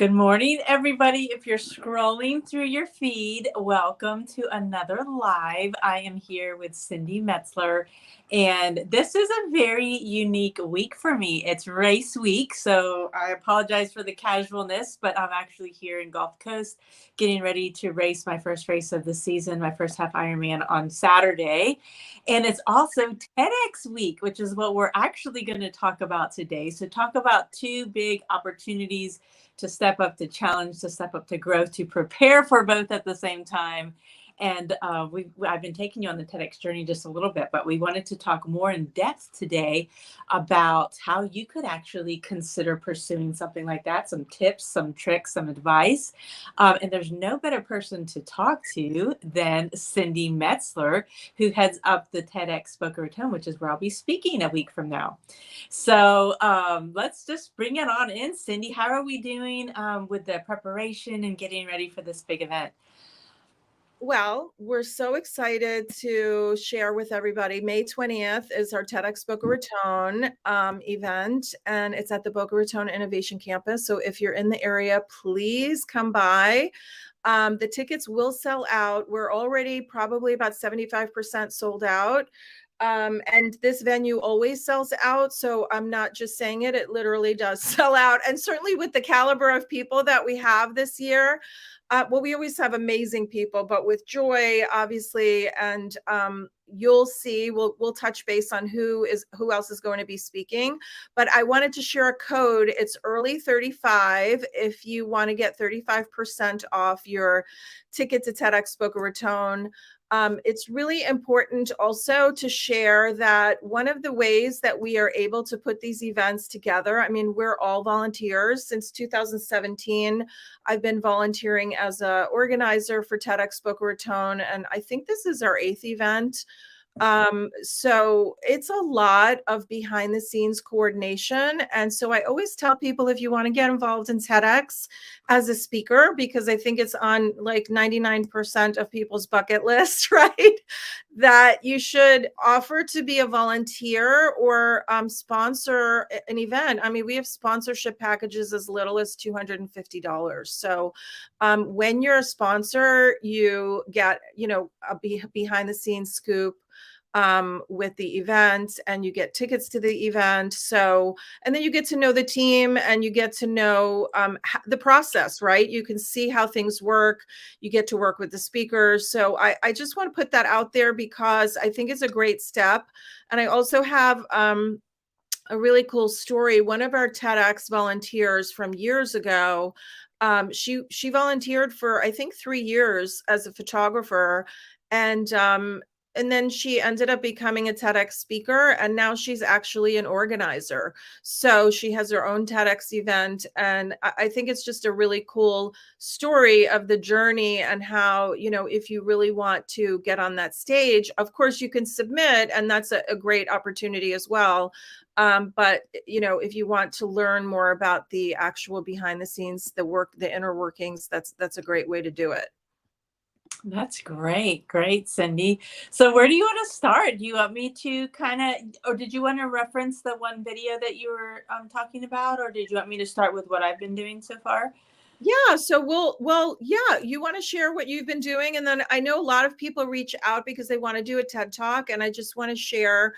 Good morning, everybody. If you're scrolling through your feed, welcome to another live. I am here with Cindy Metzler, and this is a very unique week for me. It's race week, so I apologize for the casualness, but I'm actually here in Gulf Coast getting ready to race my first race of the season, my first half Ironman on Saturday. And it's also TEDx week, which is what we're actually going to talk about today. So talk about two big opportunities to step up to challenge, to step up to growth, to prepare for both at the same time. And I've been taking you on the TEDx journey just a little bit, but we wanted to talk more in depth today about how you could actually consider pursuing something like that, some tips, some tricks, some advice. And there's no better person to talk to than Cindy Metzler, who heads up the TEDxBocaRaton, which is where I'll be speaking a week from now. So let's just bring it on in. Cindy, how are we doing with the preparation and getting ready for this big event? Well, we're so excited to share with everybody. May 20th is our TEDx Boca Raton event, and it's at the Boca Raton Innovation Campus. So if you're in the area, please come by. The tickets will sell out. We're already probably about 75% sold out. And this venue always sells out. So I'm not just saying it, it literally does sell out. And certainly with the caliber of people that we have this year, well, we always have amazing people, but with Joy, obviously, and you'll see, we'll touch base on who else is going to be speaking. But I wanted to share a code. It's early 35 if you want to get 35% off your ticket to TEDx Boca Raton. It's really important also to share that one of the ways that we are able to put these events together, I mean, we're all volunteers. Since 2017, I've been volunteering as an organizer for TEDx Boca Raton, and I think this is our 8th event. So it's a lot of behind the scenes coordination. And so I always tell people, if you want to get involved in TEDx as a speaker, because I think it's on like 99% of people's bucket list, right? That you should offer to be a volunteer or sponsor an event. I mean, we have sponsorship packages as little as $250. So when you're a sponsor, you get, a behind the scenes scoop with the event, and you get tickets to the event. So, and then you get to know the team, and you get to know the process, right? You can see how things work. You get to work with the speakers. So I just want to put that out there because I think it's a great step. And I also have a really cool story. One of our TEDx volunteers from years ago, she volunteered for, I think, 3 years as a photographer. And then she ended up becoming a TEDx speaker, and now she's actually an organizer. So she has her own TEDx event. And I think it's just a really cool story of the journey and how, if you really want to get on that stage, of course you can submit, and that's a great opportunity as well. But, if you want to learn more about the actual behind the scenes, the work, the inner workings, that's a great way to do it. That's great. Great, Cindy. So where do you want to start? Do you want me to or did you want to reference the one video that you were talking about, or did you want me to start with what I've been doing so far? Yeah. So you want to share what you've been doing. And then I know a lot of people reach out because they want to do a TED Talk. And I just want to share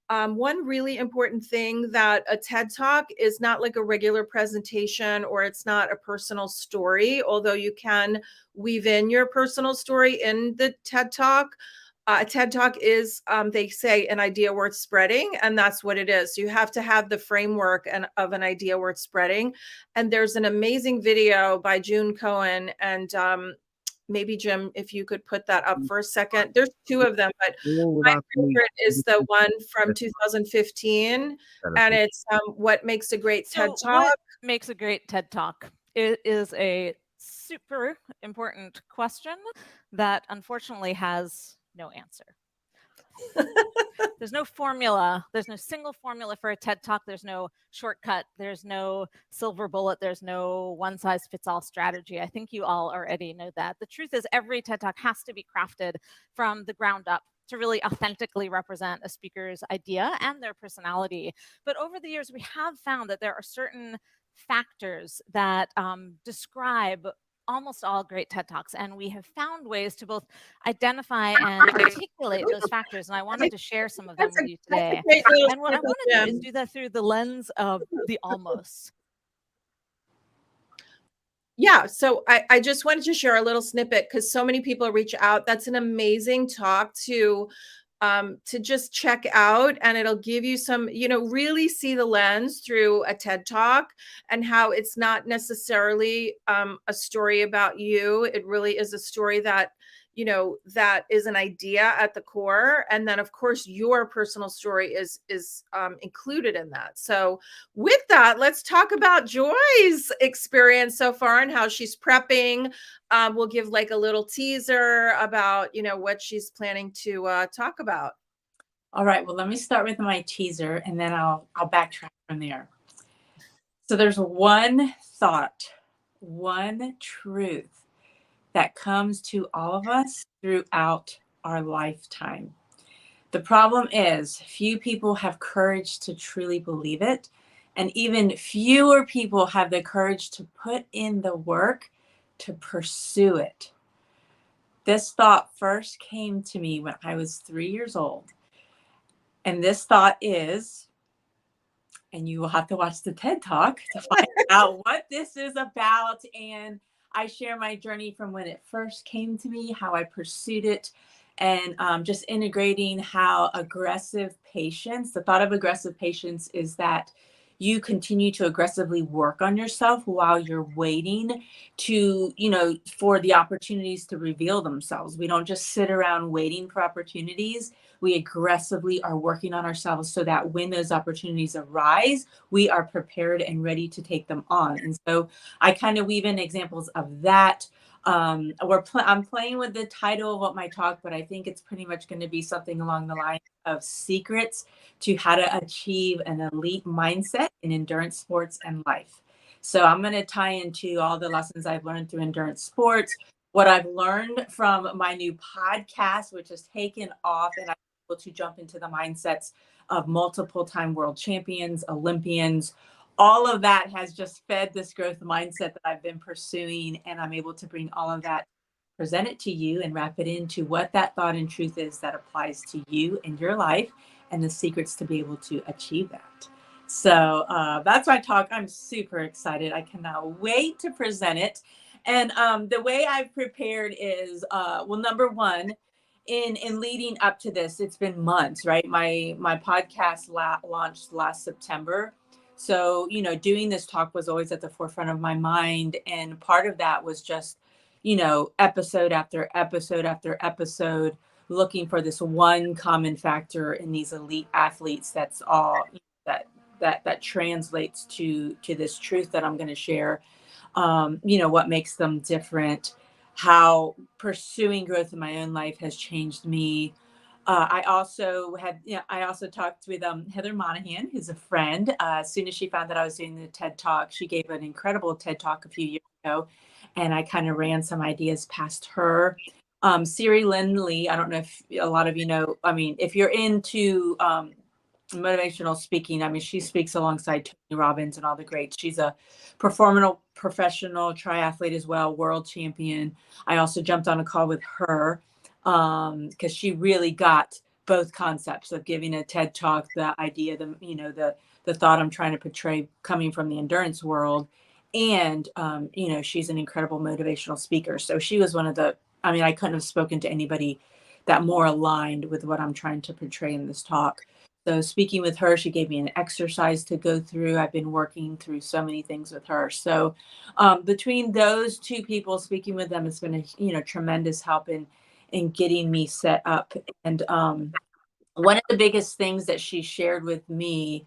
one really important thing, that a TED Talk is not like a regular presentation, or it's not a personal story, although you can weave in your personal story in the TED Talk. A TED Talk is, they say, an idea worth spreading, and that's what it is. You have to have the framework of an idea worth spreading. And there's an amazing video by June Cohen, and maybe Jim, if you could put that up for a second. There's 2 of them, but my favorite is the one from 2015, and it's what makes a great TED Talk. What makes a great TED Talk? It is a super important question that unfortunately has no answer. There's no formula. There's no single formula for a TED Talk. There's no shortcut. There's no silver bullet. There's no one size fits all strategy. I think you all already know that. The truth is, every TED Talk has to be crafted from the ground up. to really authentically represent a speaker's idea and their personality. But over the years, we have found that there are certain factors that describe almost all great TED Talks, and we have found ways to both identify and articulate those factors. And I wanted to share some of them with you today. And what I want to do is do that through the lens of the almost. Yeah, so I just wanted to share a little snippet because so many people reach out. That's an amazing talk to just check out, and it'll give you some, really see the lens through a TED Talk and how it's not necessarily a story about you. It really is a story that, that is an idea at the core. And then of course your personal story is included in that. So with that, let's talk about Joy's experience so far and how she's prepping. We'll give like a little teaser about, what she's planning to talk about. All right, well, let me start with my teaser and then I'll backtrack from there. So there's one thought, one truth that comes to all of us throughout our lifetime. The problem is few people have courage to truly believe it, and even fewer people have the courage to put in the work to pursue it. This thought first came to me when I was 3 years old. And this thought is, and you will have to watch the TED Talk to find out what this is about. And I share my journey from when it first came to me, how I pursued it, and just integrating how aggressive patience, the thought of aggressive patience is that you continue to aggressively work on yourself while you're waiting to, for the opportunities to reveal themselves. We don't just sit around waiting for opportunities. We aggressively are working on ourselves so that when those opportunities arise, we are prepared and ready to take them on. And so I kind of weave in examples of that. I'm playing with the title of what my talk, but I think it's pretty much going to be something along the lines of secrets to how to achieve an elite mindset in endurance sports and life. So I'm going to tie into all the lessons I've learned through endurance sports, what I've learned from my new podcast, which has taken off, and I'm able to jump into the mindsets of multiple time world champions, Olympians. All of that has just fed this growth mindset that I've been pursuing, and I'm able to bring all of that, present it to you, and wrap it into what that thought and truth is that applies to you and your life, and the secrets to be able to achieve that. So that's my talk. I'm super excited. I cannot wait to present it. And the way I've prepared is, well, number one, in leading up to this, it's been months, right? My podcast launched last September. So, doing this talk was always at the forefront of my mind. And part of that was just, episode after episode after episode, looking for this one common factor in these elite athletes. That's all that translates to this truth that I'm going to share. What makes them different, how pursuing growth in my own life has changed me. I also talked with Heather Monahan, who's a friend. As soon as she found that I was doing the TED Talk, she gave an incredible TED Talk a few years ago, and I kind of ran some ideas past her. Siri Lindley, I don't know if a lot of you know, if you're into motivational speaking, she speaks alongside Tony Robbins and all the greats. She's a professional triathlete as well, world champion. I also jumped on a call with her because she really got both concepts of giving a TED Talk, the idea, the thought I'm trying to portray coming from the endurance world. And, she's an incredible motivational speaker. So she was one of I couldn't have spoken to anybody that more aligned with what I'm trying to portray in this talk. So speaking with her, she gave me an exercise to go through. I've been working through so many things with her. So between those two people, speaking with them, it's been a tremendous help in getting me set up. And one of the biggest things that she shared with me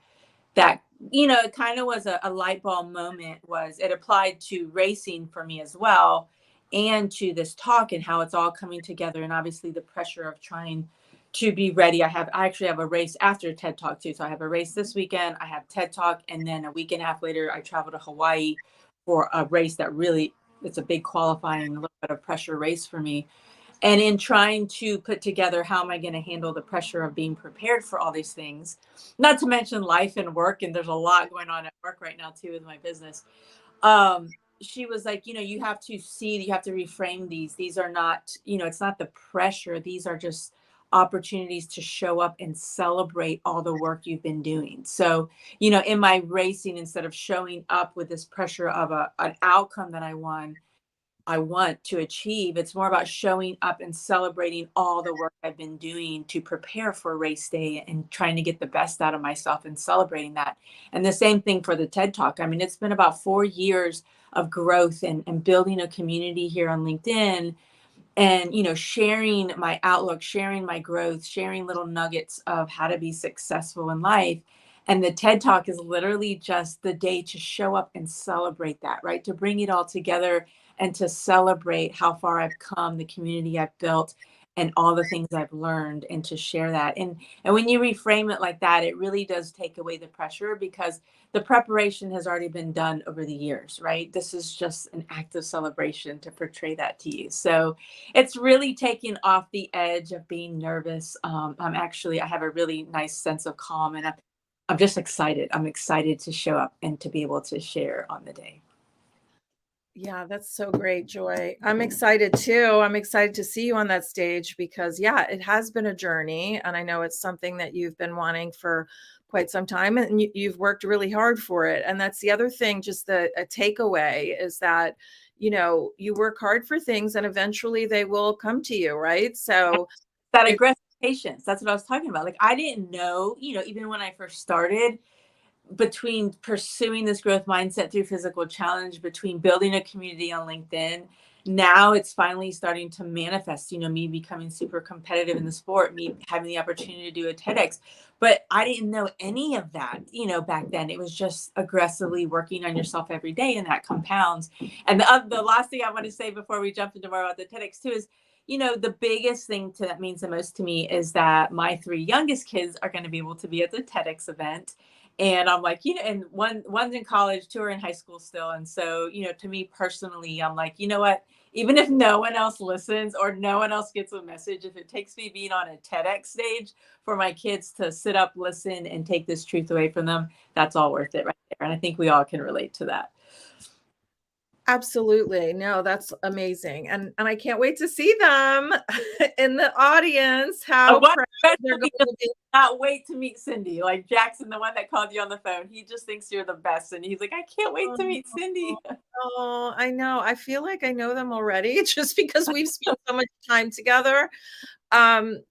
that, it kind of was a light bulb moment was it applied to racing for me as well, and to this talk and how it's all coming together. And obviously the pressure of trying to be ready. I actually have a race after TED Talk too. So I have a race this weekend, I have TED Talk, and then a week and a half later, I travel to Hawaii for a race that really, it's a big qualifying, a little bit of pressure race for me. And in trying to put together how am I going to handle the pressure of being prepared for all these things, not to mention life and work, and there's a lot going on at work right now too with my business. um she was like, you have to see, you have to reframe these are not, it's not the pressure, these are just opportunities to show up and celebrate all the work you've been doing. So, in my racing, instead of showing up with this pressure of an outcome that I want to achieve, it's more about showing up and celebrating all the work I've been doing to prepare for race day and trying to get the best out of myself and celebrating that. And the same thing for the TED Talk. I mean, it's been about 4 years of growth and building a community here on LinkedIn, and sharing my outlook, sharing my growth, sharing little nuggets of how to be successful in life. And the TED Talk is literally just the day to show up and celebrate that, right? To bring it all together and to celebrate how far I've come, the community I've built, and all the things I've learned, and to share that. And when you reframe it like that, it really does take away the pressure, because the preparation has already been done over the years, right? This is just an act of celebration to portray that to you. So it's really taking off the edge of being nervous. I have a really nice sense of calm, and I'm just excited. I'm excited to show up and to be able to share on the day. Yeah, that's so great, Joy. I'm excited too. I'm excited to see you on that stage because, yeah, it has been a journey. And I know it's something that you've been wanting for quite some time, and you've worked really hard for it. And that's the other thing, just a takeaway is that, you work hard for things and eventually they will come to you, right? So That aggressive patience, that's what I was talking about. Like, I didn't know, even when I first started, between pursuing this growth mindset through physical challenge, between building a community on LinkedIn, now it's finally starting to manifest, me becoming super competitive in the sport, me having the opportunity to do a TEDx. But I didn't know any of that, back then. It was just aggressively working on yourself every day, and that compounds. And the last thing I want to say before we jump into more about the TEDx too is, the biggest thing that means the most to me is that my 3 youngest kids are going to be able to be at the TEDx event. And I'm like, and one's in college, 2 are in high school still. And so, to me personally, I'm like, you know what? Even if no one else listens or no one else gets a message, if it takes me being on a TEDx stage for my kids to sit up, listen, and take this truth away from them, that's all worth it right there. And I think we all can relate to that. absolutely. No, that's amazing. And I can't wait to see them in the audience, how proud they're going to be. Not wait to meet Cindy. Like Jackson, the one that called you on the phone, he just thinks you're the best. And he's like, I can't wait to meet Cindy. Oh, I know. I feel like I know them already just because we've spent so much time together.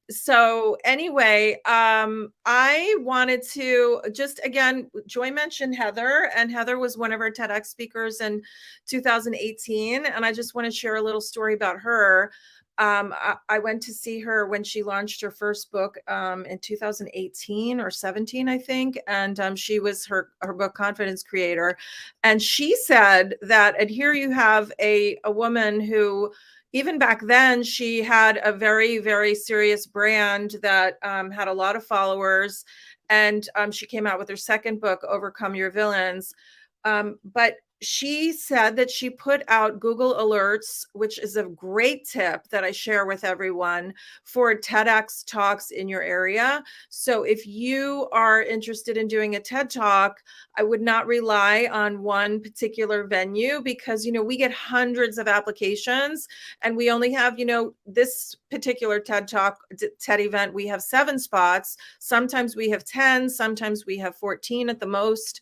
So anyway, I wanted to just, again, Joy mentioned Heather, and Heather was one of our TEDx speakers in 2018. And I just want to share a little story about her. I went to see her when she launched her first book in 2018 or 17, I think. And she was her book Confidence Creator. And she said that, and here you have a woman who, even back then, she had a very, very serious brand that had a lot of followers. And she came out with her second book, Overcome Your Villains. But she said that she put out Google Alerts, which is a great tip that I share with everyone for TEDx talks in your area. So if you are interested in doing a TED Talk, I would not rely on one particular venue because, we get hundreds of applications and we only have, this particular TED Talk, TED event, we have 7 spots. Sometimes we have 10, sometimes we have 14 at the most.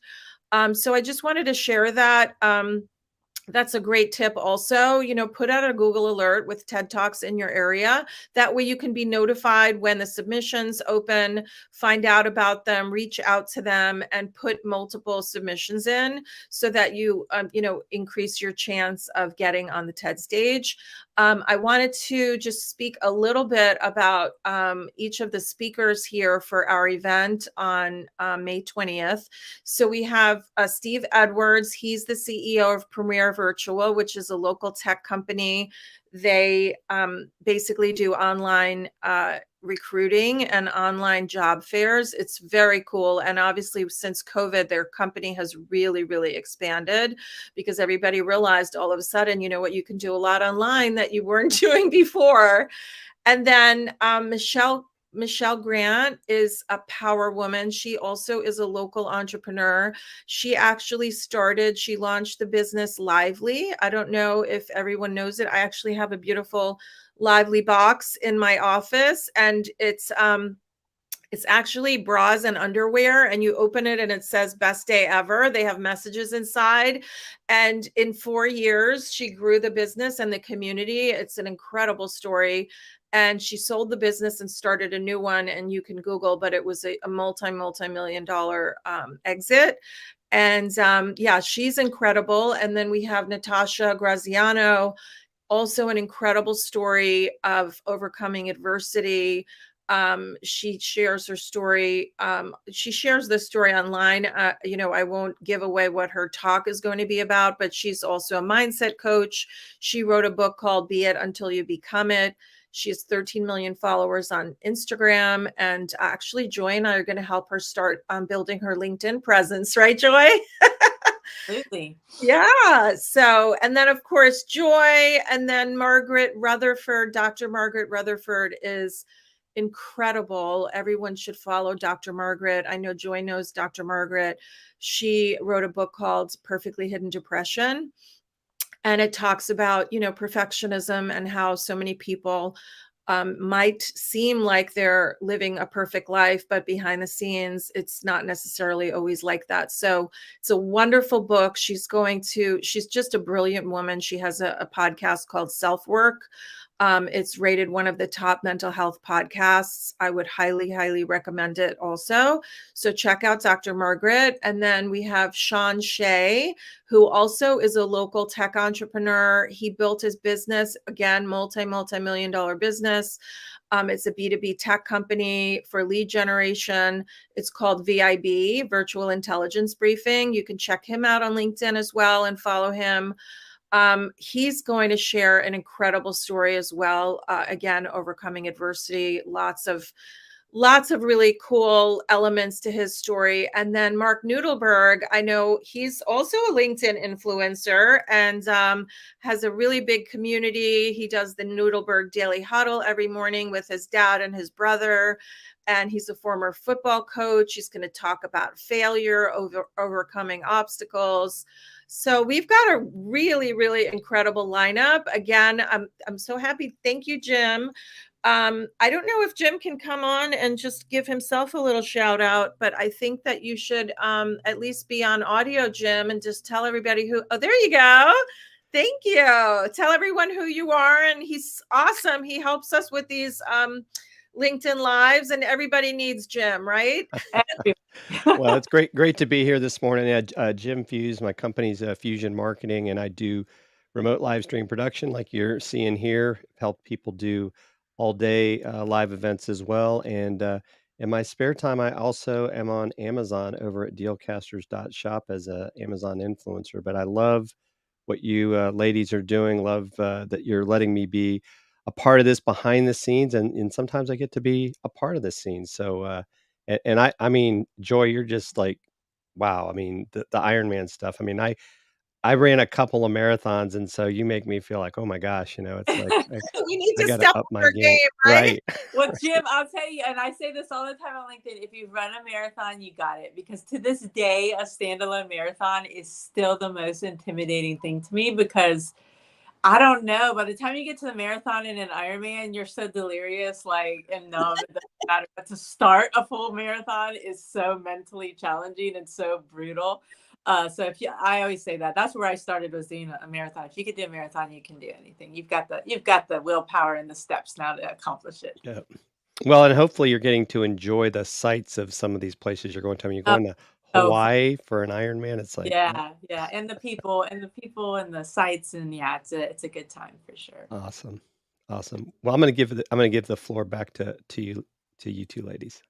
So I just wanted to share that. That's a great tip also, put out a Google alert with TED Talks in your area. That way you can be notified when the submissions open, find out about them, reach out to them, and put multiple submissions in so that you, increase your chance of getting on the TED stage. I wanted to just speak a little bit about each of the speakers here for our event on May 20th. So we have Steve Edwards. He's the CEO of Premier Virtual, which is a local tech company. They basically do online recruiting and online job fairs. It's very cool. And obviously, since COVID, their company has really, really expanded because everybody realized all of a sudden, you know what, you can do a lot online that you weren't doing before. And then Michelle Grant is a power woman. She also is a local entrepreneur. She launched the business Lively. I don't know if everyone knows it. I actually have a beautiful Lively box in my office, and it's actually bras and underwear, and you open it and it says best day ever. They have messages inside. And in 4 years, she grew the business and the community. It's an incredible story. And she sold the business and started a new one. And you can Google, but it was a multi-million dollar exit. And yeah, she's incredible. And then we have Natasha Graziano, also an incredible story of overcoming adversity. She shares her story. She shares this story online. I won't give away what her talk is going to be about, but she's also a mindset coach. She wrote a book called Be It Until You Become It. She has 13 million followers on Instagram. And actually, Joy and I are going to help her start building her LinkedIn presence. Right, Joy? Absolutely. Yeah. So, and then of course, Joy, and then Dr. Margaret Rutherford is incredible. Everyone should follow Dr. Margaret. I know Joy knows Dr. Margaret. She wrote a book called Perfectly Hidden Depression. And it talks about, perfectionism and how so many people might seem like they're living a perfect life, but behind the scenes, it's not necessarily always like that. So it's a wonderful book. She's just a brilliant woman. She has a podcast called Self Work. It's rated one of the top mental health podcasts. I would highly, highly recommend it also. So check out Dr. Margaret. And then we have Sean Shea, who also is a local tech entrepreneur. He built his business, again, multi-million dollar business. It's a B2B tech company for lead generation. It's called VIB, Virtual Intelligence Briefing. You can check him out on LinkedIn as well and follow him. He's going to share an incredible story as well. Again, overcoming adversity, lots of really cool elements to his story. And then Mark Nudelberg, I know he's also a LinkedIn influencer and has a really big community. He does the Nudelberg Daily Huddle every morning with his dad and his brother. And he's a former football coach. He's going to talk about failure, overcoming obstacles. So we've got a really, really incredible lineup. Again, I'm so happy. Thank you, Jim. I don't know if Jim can come on and just give himself a little shout out, but I think that you should at least be on audio, Jim, and just tell everybody oh, there you go. Thank you. Tell everyone who you are. And he's awesome. He helps us with these LinkedIn lives, and everybody needs Jim, right? Well, it's great to be here this morning. Jim Fuse, my company's Fusion Marketing, and I do remote live stream production like you're seeing here, help people do all day live events as well. And in my spare time, I also am on Amazon over at dealcasters.shop as a Amazon influencer. But I love what you ladies are doing. Love that you're letting me be a part of this behind the scenes, and sometimes I get to be a part of this scene. So and I mean, Joy, you're just like, wow. I mean, the Iron Man stuff. I mean, I ran a couple of marathons, and so you make me feel like, oh my gosh, it's like You need I to got to step up up my your game. game, right? Well, Jim, I'll tell you, and I say this all the time on LinkedIn, if you run a marathon, you got it. Because to this day, a standalone marathon is still the most intimidating thing to me because I don't know. By the time you get to the marathon in an Ironman, you're so delirious, and numb. It doesn't matter. But to start a full marathon is so mentally challenging and so brutal. So I always say that's where I started, was doing a marathon. If you could do a marathon, you can do anything. You've got the willpower and the steps now to accomplish it. Yeah. Well, and hopefully you're getting to enjoy the sights of some of these places you're going to. I mean, you're going to So Hawaii for an Ironman. It's like, yeah, and the people and the sights, and it's a good time for sure. awesome. Awesome. Well, I'm going to give the floor back to you two ladies.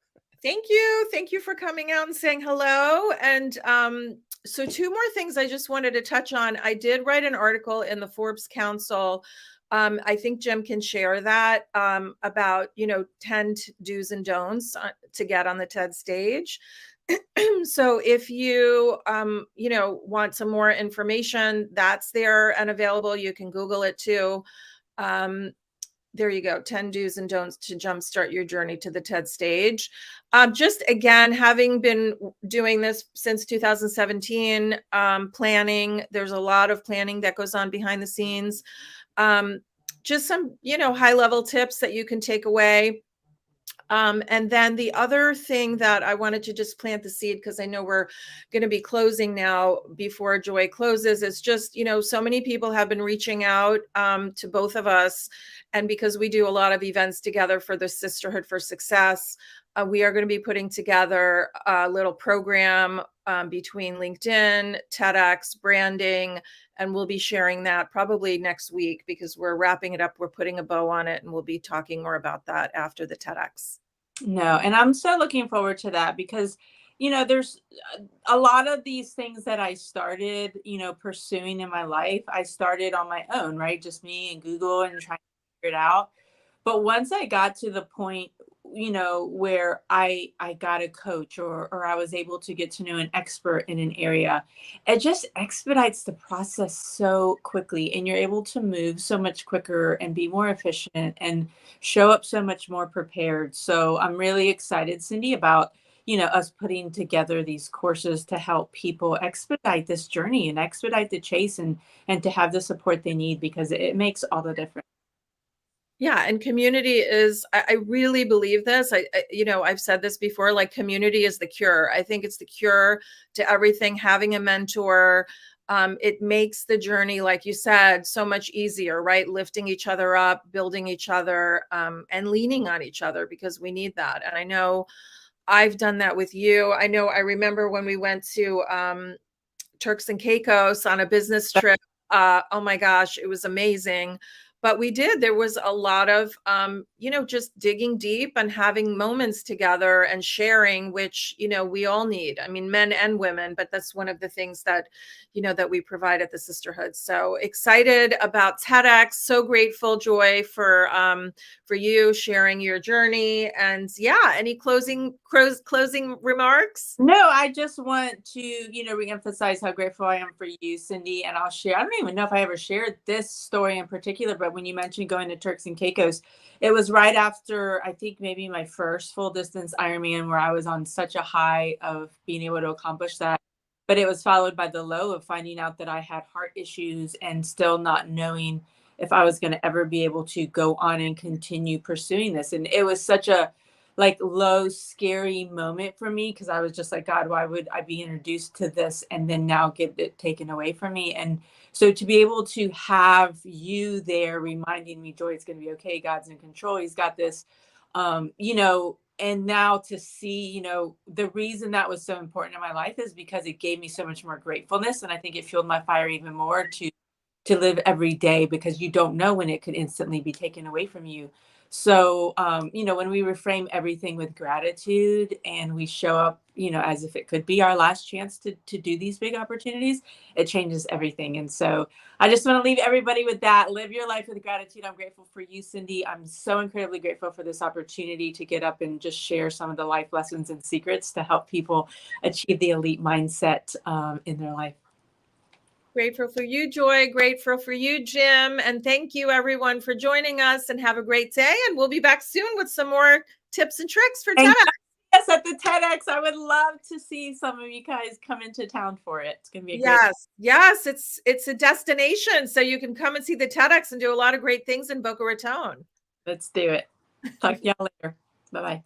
Thank you. Thank you for coming out and saying hello. And so 2 more things I just wanted to touch on. I did write an article in the Forbes Council. I think Jim can share that about, 10 do's and don'ts to get on the TED stage. So if you, want some more information, that's there and available. You can Google it too. There you go. 10 do's and don'ts to jumpstart your journey to the TED stage. Just again, having been doing this since 2017, planning, there's a lot of planning that goes on behind the scenes. Just some, high level tips that you can take away. And then the other thing that I wanted to just plant the seed, because I know we're going to be closing now before Joy closes, is just, so many people have been reaching out to both of us. And because we do a lot of events together for the Sisterhood for Success, we are going to be putting together a little program between LinkedIn, TEDx, branding, and we'll be sharing that probably next week because we're wrapping it up. We're putting a bow on it, and we'll be talking more about that after the TEDx. No, and I'm so looking forward to that because, there's a lot of these things that I started, pursuing in my life. I started on my own, right? Just me and Google and trying to figure it out. But once I got to the point, where I got a coach or I was able to get to know an expert in an area, it just expedites the process so quickly. And you're able to move so much quicker and be more efficient and show up so much more prepared. So I'm really excited, Cindy, about, us putting together these courses to help people expedite this journey and expedite the chase and to have the support they need because it makes all the difference. Yeah. And community is, I really believe this. I've said this before, like community is the cure. I think it's the cure to everything. Having a mentor, it makes the journey, like you said, so much easier, right? Lifting each other up, building each other, and leaning on each other because we need that. And I know I've done that with you. I remember when we went to Turks and Caicos on a business trip. Oh my gosh, it was amazing. But there was a lot of, just digging deep and having moments together and sharing, which, we all need. I mean, men and women, but that's one of the things that, that we provide at the Sisterhood. So excited about TEDx. So grateful, Joy, for you sharing your journey. And yeah, any closing remarks? No, I just want to, reemphasize how grateful I am for you, Cindy. And I'll share, I don't even know if I ever shared this story in particular, but when you mentioned going to Turks and Caicos, it was right after, I think maybe my first full distance Ironman where I was on such a high of being able to accomplish that. But it was followed by the low of finding out that I had heart issues and still not knowing if I was going to ever be able to go on and continue pursuing this. And it was such a low, scary moment for me because I was just like, God, why would I be introduced to this and then now get it taken away from me? And so to be able to have you there reminding me, Joy, it's going to be okay. God's in control. He's got this, and now to see, the reason that was so important in my life is because it gave me so much more gratefulness. And I think it fueled my fire even more to live every day because you don't know when it could instantly be taken away from you. So, when we reframe everything with gratitude and we show up, as if it could be our last chance to do these big opportunities, it changes everything. And so I just want to leave everybody with that. Live your life with gratitude. I'm grateful for you, Cindy. I'm so incredibly grateful for this opportunity to get up and just share some of the life lessons and secrets to help people achieve the elite mindset in their life. Grateful for you, Joy. Grateful for you, Jim. And thank you, everyone, for joining us and have a great day. And we'll be back soon with some more tips and tricks for TEDx. Yes, at the TEDx. I would love to see some of you guys come into town for it. It's going to be a great Yes, it's a destination. So you can come and see the TEDx and do a lot of great things in Boca Raton. Let's do it. Talk to y'all later. Bye-bye.